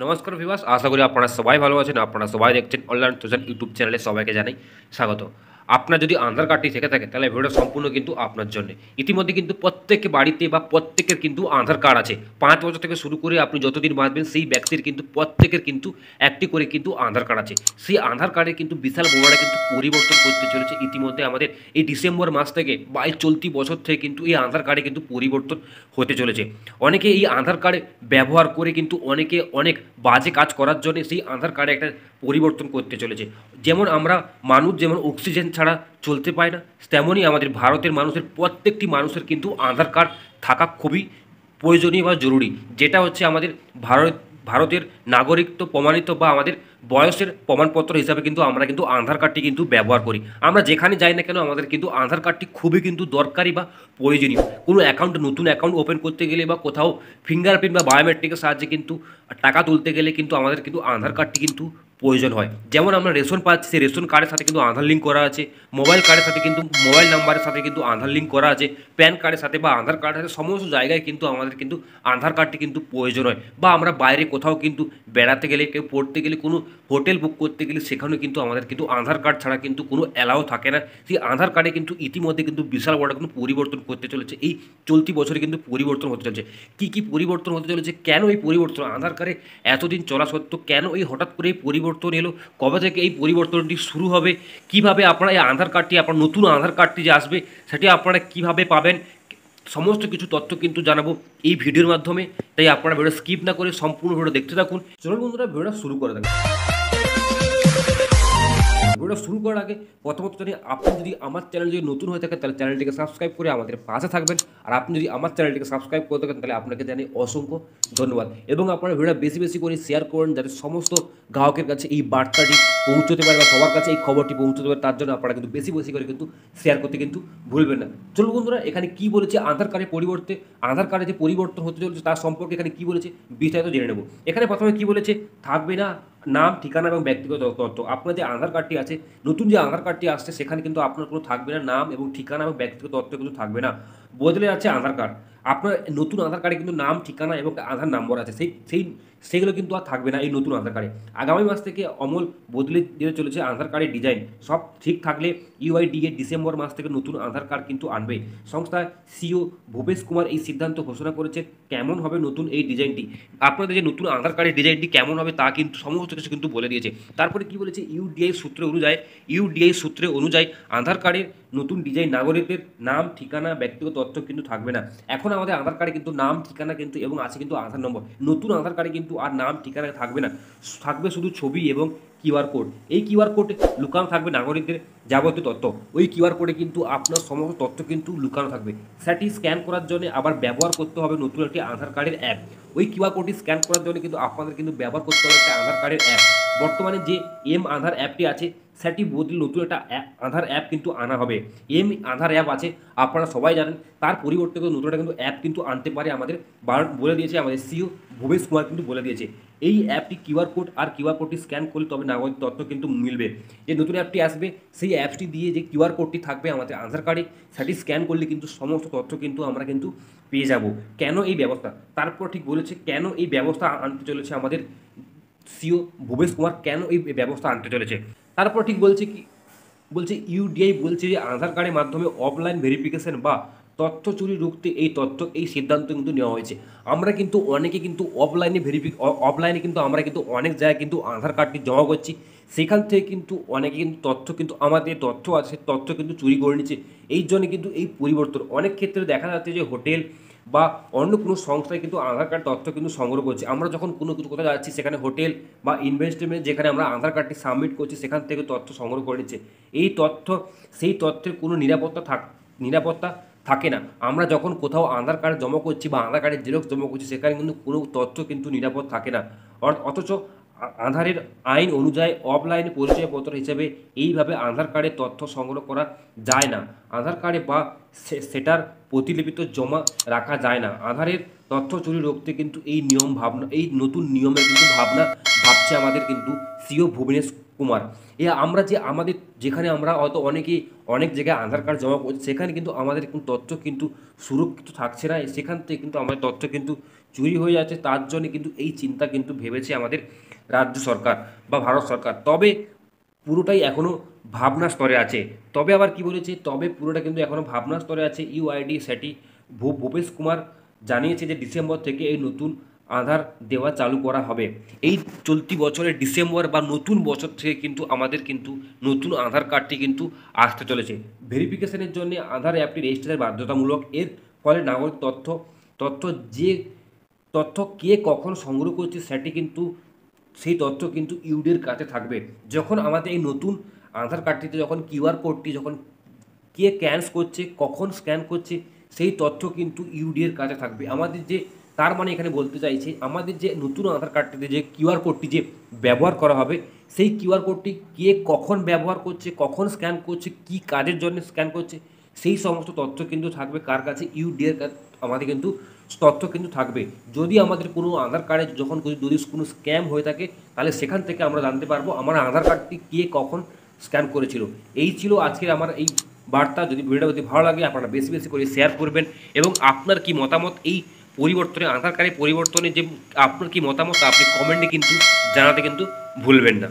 নমস্কার ভিউয়ার্স, আশা করি আপনারা সবাই ভালো আছেন। আপনারা সবাই দেখছেন অনলাইন সোশ্যাল ইউটিউব চ্যানেলে, সবাইকে জানাই স্বাগত। আপনার যদি আধার কার্ডটি থেকে থাকে তাহলে ভিডিওটা সম্পূর্ণ কিন্তু আপনার জন্য। ইতিমধ্যে কিন্তু প্রত্যেকের বাড়িতে বা প্রত্যেকের কিন্তু আধার কার্ড আছে। 5 বছর থেকে শুরু করে আপনি যতদিন বাঁচবেন সেই ব্যক্তির কিন্তু প্রত্যেকের কিন্তু একটি করে কিন্তু আধার কার্ড আছে। সেই আধার কার্ডে কিন্তু বিশাল বড় একটা কিন্তু পরিবর্তন করতে চলেছে ইতিমধ্যে আমাদের এই ডিসেম্বর মাস থেকে বা এই চলতি বছর থেকে কিন্তু এই আধার কার্ডে কিন্তু পরিবর্তন হতে চলেছে। অনেকে এই আধার কার্ড ব্যবহার করে কিন্তু অনেকে অনেক বাজে কাজ করার জন্য সেই আধার কার্ডে একটা পরিবর্তন করতে চলেছে। যেমন আমরা মানুষ যেমন অক্সিজেন ছাড়া চলতে পায় না, তেমনই আমাদের ভারতের মানুষের প্রত্যেকটি মানুষের কিন্তু আধার কার্ড থাকা খুবই প্রয়োজনীয় বা জরুরি। যেটা হচ্ছে আমাদের ভারতের নাগরিকত্ব প্রমাণিত বা আমাদের বয়সের প্রমাণপত্র হিসাবে কিন্তু আমরা কিন্তু আধার কার্ডটি কিন্তু ব্যবহার করি। আমরা যেখানে যাই না কেন আমাদের কিন্তু আধার কার্ডটি খুবই কিন্তু দরকারি বা প্রয়োজনীয়। কোনো অ্যাকাউন্ট নতুন অ্যাকাউন্ট ওপেন করতে গেলে বা কোথাও ফিঙ্গারপ্রিন্ট বা বায়োমেট্রিকের সাহায্যে কিন্তু টাকা তুলতে গেলে কিন্তু আমাদের কিন্তু আধার কার্ডটি কিন্তু প্রয়োজন হয়। যেমন আমরা রেশন পাচ্ছি, সেই রেশন কার্ডের সাথে কিন্তু আধার লিঙ্ক করা আছে, মোবাইল কার্ডের সাথে কিন্তু মোবাইল নাম্বারের সাথে কিন্তু আধার লিঙ্ক করা আছে, প্যান কার্ডের সাথে বা আধার কার্ডের সাথে সমস্ত জায়গায় কিন্তু আমাদের কিন্তু আধার কার্ডটি কিন্তু প্রয়োজন হয়। বা আমরা বাইরে কোথাও কিন্তু বেড়াতে গেলে, কেউ পড়তে গেলে, কোনো হোটেল বুক করতে গেলে সেখানেও কিন্তু আমাদের কিন্তু আধার কার্ড ছাড়া কিন্তু কোনো অ্যালাও থাকে না। সেই আধার কার্ডে কিন্তু ইতিমধ্যে কিন্তু বিশাল বড় কিন্তু পরিবর্তন করতে চলেছে। এই চলতি বছরে কিন্তু পরিবর্তন হতে চলেছে। কী পরিবর্তন হতে চলেছে, কেন এই পরিবর্তন, আধার কার্ডে এতদিন চলা সত্ত্বেও কেন এই হঠাৎ করে এই পরিবর্তন এলো, কবে থেকে এই পরিবর্তনটি শুরু হবে, কিভাবে আপনারা এই আধার কার্ডটি, আপনার নতুন আধার কার্ডটি যে আসবে সেটি আপনারা কিভাবে পাবেন, সমস্ত কিছু তথ্য কিন্তু জানাবো এই ভিডিওর মাধ্যমে। তাই আপনারা ভিডিও স্কিপ না করে সম্পূর্ণ ভিডিও দেখতে থাকুন। চলুন বন্ধুরা, ভিডিওটা শুরু করে দেন। ভিডিওটা শুরু করার আগে প্রথমত জানি, আপনি যদি আমার চ্যানেল যদি নতুন হয়ে থাকেন তাহলে চ্যানেলটিকে সাবস্ক্রাইব করে আমাদের পাশে থাকবেন। আর আপনি যদি আমার চ্যানেলটিকে সাবস্ক্রাইব করে থাকেন তাহলে আপনাকে জানি অসংখ্য ধন্যবাদ। এবং আপনারা ভিডিওটা বেশি বেশি করে শেয়ার করুন, যাতে সমস্ত গ্রাহকের কাছে এই বার্তাটি পৌঁছতে পারে বা সবার কাছে এই খবরটি পৌঁছতে পারে। তার জন্য আপনারা কিন্তু বেশি বেশি করে কিন্তু শেয়ার করতে কিন্তু ভুলবেন না। চলুন বন্ধুরা, এখানে কি বলেছে আধার কার্ডের পরিবর্তে, আধার কার্ডে যে পরিবর্তন হতে চলেছে তার সম্পর্কে এখানে কি বলেছে বিস্তারিত জেনে নেব। এখানে প্রথমে কি বলেছে, থাকবে না নাম, ঠিকানা এবং ব্যক্তিগত তথ্য। আপনার যে আধার কার্ডটি আছে, নতুন যে আধার কার্ডটি আসছে, সেখানে কিন্তু আপনার কোনো থাকবে না নাম এবং ঠিকানা এবং ব্যক্তিগত তথ্য কিন্তু থাকবে না, বদলে যাচ্ছে আধার কার্ড। আপনার নতুন আধার কার্ডে কিন্তু নাম, ঠিকানা এবং আধার নম্বর আছে, সেইগুলো কিন্তু আর থাকবে না এই নতুন আধার কার্ডে। আগামী মাস থেকে অমল বদলে দিতে চলেছে আধার কার্ডের ডিজাইন। সব ঠিক থাকলে ইউআইডিএ ডিসেম্বর মাস থেকে নতুন আধার কার্ড কিন্তু আনবে। সংস্থার সিইও ভূপেশ কুমার এই সিদ্ধান্ত ঘোষণা করেছে। কেমন হবে নতুন এই ডিজাইনটি, আপনাদের যে নতুন আধার কার্ডের ডিজাইনটি কেমন হবে তা কিন্তু সমস্ত কিছু কিন্তু বলে দিয়েছে। তারপরে কি বলেছে, ইউডিআই সূত্রে অনুযায়ী আধার কার্ডের নতুন ডিজাইন নাগরিকদের নাম, ঠিকানা, ব্যক্তিগত তথ্য কিন্তু থাকবে না। এখন আমাদের আধার কার্ডে কিন্তু নাম, ঠিকানা কিন্তু এবং আছে কিন্তু আধার নম্বর। নতুন আধার কার্ডে কিন্তু আর নাম, ঠিকানা থাকবে না, থাকবে শুধু ছবি এবং কিউআর কোড। এই কিউআর কোড লুকানো থাকবে নাগরিকদের যাবতীয় তথ্য। ওই কিউআর কোডে কিন্তু আপনার সমস্ত তথ্য কিন্তু লুকানো থাকবে। সেটি স্ক্যান করার জন্য আবার ব্যবহার করতে হবে নতুন একটি আধার কার্ডের অ্যাপ। ওই কিউআর কোডটি স্ক্যান করার জন্য কিন্তু আপনাদের কিন্তু ব্যবহার করতে হবে একটা আধার কার্ডের অ্যাপ। বর্তমানে যে আধার অ্যাপটি আছে সেটি বদলে নতুন একটা আধার অ্যাপ কিন্তু আনা হবে। আধার অ্যাপ আছে, আপনারা সবাই জানেন। তার পরিবর্তে নতুন একটা কিন্তু অ্যাপ কিন্তু আনতে পারে আমাদের, বলে দিয়েছে আমাদের সিইও ভূপেশ কুমার কিন্তু বলে দিয়েছে। এই অ্যাপটি কিউআর কোডটি স্ক্যান করলে তবে নাগরিক তথ্য কিন্তু মিলবে। যে নতুন অ্যাপটি আসবে সেই অ্যাপটি দিয়ে যে কিউআর কোডটি থাকবে আমাদের আধার কার্ডে, সেটি স্ক্যান করলে কিন্তু সমস্ত তথ্য কিন্তু আমরা কিন্তু পেয়ে যাব। কেন এই ব্যবস্থা, তারপর ঠিক বলেছে কেন এই ব্যবস্থা আনতে চলেছে আমাদের সিইও ভূপেশ কুমার, কেন এই ব্যবস্থা আনতে চলেছে। তারপর ঠিক বলছে কি বলছে, ইউডিআই বলছে যে আধার কার্ডের মাধ্যমে অফলাইন ভেরিফিকেশন বা তথ্য চুরি রুখতে এই সিদ্ধান্ত কিন্তু নেওয়া হয়েছে। আমরা কিন্তু অনেকে কিন্তু অফলাইনে কিন্তু আমরা কিন্তু অনেক জায়গায় কিন্তু আধার কার্ডটি জমা করছি, সেখান থেকে কিন্তু অনেকে কিন্তু তথ্য কিন্তু আমাদের তথ্য আছে সেই তথ্য কিন্তু চুরি করে নিচ্ছে। এই জন্য কিন্তু এই পরিবর্তন অনেক ক্ষেত্রে দেখা যাচ্ছে যে হোটেল বা অন্য কোনো সংস্থায় কিন্তু আধার কার্ড তথ্য কিন্তু সংগ্রহ করছে। আমরা যখন কোনো কিছু কোথাও যাচ্ছি সেখানে হোটেল বা ইনভেস্টমেন্ট যেখানে আমরা আধার কার্ডটি সাবমিট করছি সেখান থেকে তথ্য সংগ্রহ করে নিচ্ছে। সেই তথ্যের কোনো নিরাপত্তা থাকে না। আমরা যখন কোথাও আধার কার্ড জমা করছি বা আধার কার্ডের জেরক্স জমা করছি সেখানে কিন্তু কোনো তথ্য কিন্তু নিরাপদ থাকে না। অথচ আধারের আইন অনুযায়ী অফলাইন পরিচয়পত্র হিসেবে এইভাবে আধার কার্ডে তথ্য সংগ্রহ করা যায় না। আধার কার্ডে বা সেটার প্রতিলিপিত জমা রাখা যায় না। আধারের তথ্য চুরি রুখতে কিন্তু এই নতুন নিয়মের কিন্তু ভাবছে আমাদের কিন্তু সিইও ভুবনেশ কুমার। আমাদের যেখানে আমরা হয়তো অনেক জায়গায় আধার কার্ড জমা করছি সেখানে কিন্তু আমাদের কিন্তু তথ্য কিন্তু সুরক্ষিত থাকছে না, সেখান থেকে কিন্তু আমাদের তথ্য কিন্তু চুরি হয়ে যাচ্ছে, তার জন্য কিন্তু এই চিন্তা কিন্তু ভেবেছে আমাদের রাজ্য সরকার বা ভারত সরকার। তবে পুরোটাই এখনও ভাবনা স্তরে আছে। তবে আবার কি বলেছে, তবে পুরোটা কিন্তু এখনও ভাবনা স্তরে আছে। ইউআইডি সেটি ভূপেশ কুমার জানিয়েছে যে ডিসেম্বর থেকে এই নতুন আধার দেওয়া চালু করা হবে। এই চলতি বছরের ডিসেম্বর বা নতুন বছর থেকে কিন্তু আমাদের কিন্তু নতুন আধার কার্ডটি কিন্তু আসতে চলেছে। ভেরিফিকেশনের জন্য আধার অ্যাপটি রেজিস্ট্রেশন বাধ্যতামূলক। এর ফলে নাগরিক তথ্য যে তথ্য কে কখন সংগ্রহ করছে সেটি কিন্তু সেই তথ্য কিন্তু ইউডির কাছে থাকবে। যখন আমাদের এই নতুন আধার কার্ডটিতে যখন কিউআর কোডটি যখন কে স্ক্যান করছে, কখন স্ক্যান করছে, সেই তথ্য কিন্তু ইউডির কাছে থাকবে। আমাদের যে তার মানে এখানে বলতে চাইছে, আমাদের যে নতুন আধার কার্ডটিতে যে কিউআর কোডটি যে ব্যবহার করা হবে, সেই কিউআর কোডটি কে কখন ব্যবহার করছে, কখন স্ক্যান করছে, কী কাজের জন্য স্ক্যান করছে, সেই সমস্ত তথ্য কিন্তু থাকবে কার কাছে, ইউডিএর আমাদের কিন্তু তথ্য কিন্তু থাকবে। যদি আমাদের কোনো আধার কার্ডে যখন যদি কোনো স্ক্যাম হয়ে থাকে, তাহলে সেখান থেকে আমরা জানতে পারবো আমার আধার কার্ডটি কে কখন স্ক্যান করেছিল। এই ছিল আজকের আমার এই বার্তা। যদি ভিডিওটা যদি ভালো লাগে আপনারা বেশি বেশি করে শেয়ার করবেন, এবং আপনার কি মতামত এই পরিবর্তনে, আধার কার্ডের পরিবর্তনে যে আপনার কি মতামত আপনি কমেন্টে কিন্তু জানাতে কিন্তু ভুলবেন না।